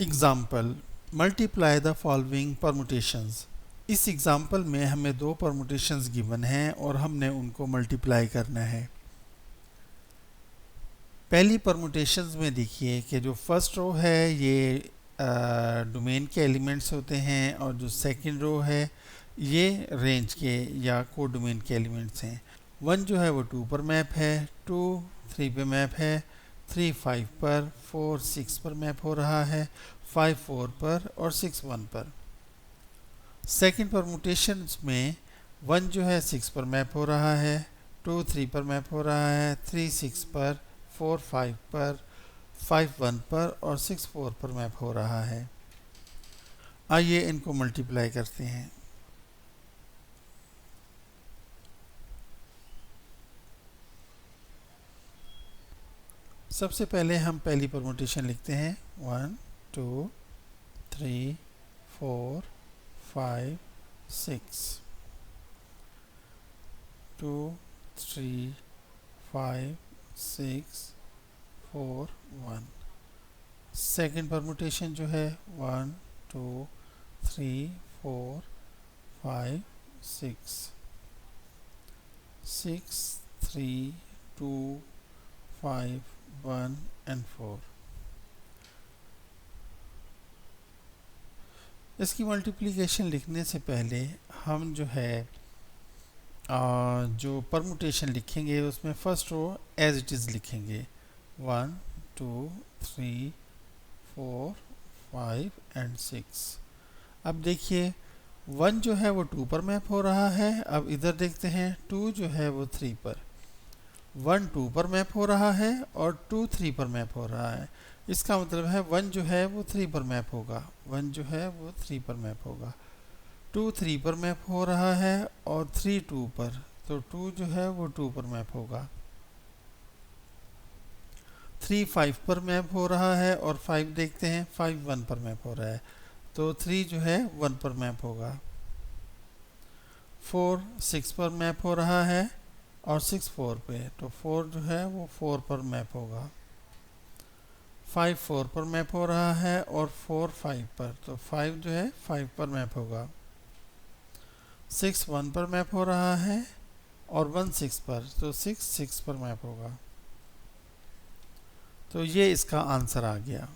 Example multiply the following permutations. इस example में हमें दो परमुटेशंस गिवन हैं और हमने उनको मल्टीप्लाई करना है। पहली परमुटेशंस में देखिए कि जो फर्स्ट रो है ये डोमेन के एलिमेंट्स होते हैं और जो सेकंड रो है ये रेंज के या कोडोमेन के एलिमेंट्स हैं। 1 जो है वो 2 पर मैप है, 2 3 पे मैप है, 3 5 पर, 4 6 पर मैप हो रहा है, 5 4 पर और 6 1 पर। सेकंड परमुटेशन में 1 जो है 6 पर मैप हो रहा है, 2 3 पर मैप हो रहा है, 3 6 पर, 4 5 पर, 5 1 पर और 6 4 पर मैप हो रहा है। आइए इनको मल्टीप्लाई करते हैं। सबसे पहले हम पहली परमुटेशन लिखते हैं 1 2 3 4 5 6 2 3 5 6 4 1। सेकंड परमुटेशन जो है 1 2 3 4 5 6 6 3 2 5 1 एंड 4। इसकी मल्टीप्लिकेशन लिखने से पहले हम जो है जो परमुटेशन लिखेंगे उसमें first row as it is लिखेंगे 1 2 3 4 5 एंड 6। अब देखिए 1 जो है वो 2 पर मैप हो रहा है। अब इधर देखते हैं 2 जो है वो 3 पर, 1 2 पर मैप हो रहा है और 2 3 पर मैप हो रहा है। इसका मतलब है 1 जो है वो 3 पर मैप होगा, 1 जो है वो 3 पर मैप होगा। 2 3 पर मैप हो रहा है और 3 2 पर, तो 2 जो है वो 2 पर मैप होगा। 3 5 पर मैप हो रहा है और 5 देखते हैं 5 1 पर मैप हो रहा है, तो 3 जो है 1 पर मैप होगा। 4 6 पर मैप हो रहा है और 6 4 पे, तो 4 जो है वो 4 पर मैप होगा। 5 4 पर मैप हो रहा है और 4 5 पर, तो 5 जो है 5 पर मैप होगा। 6 1 पर मैप हो रहा है और 1 6 पर, तो 6 6 पर मैप होगा। तो ये इसका आंसर आ गया।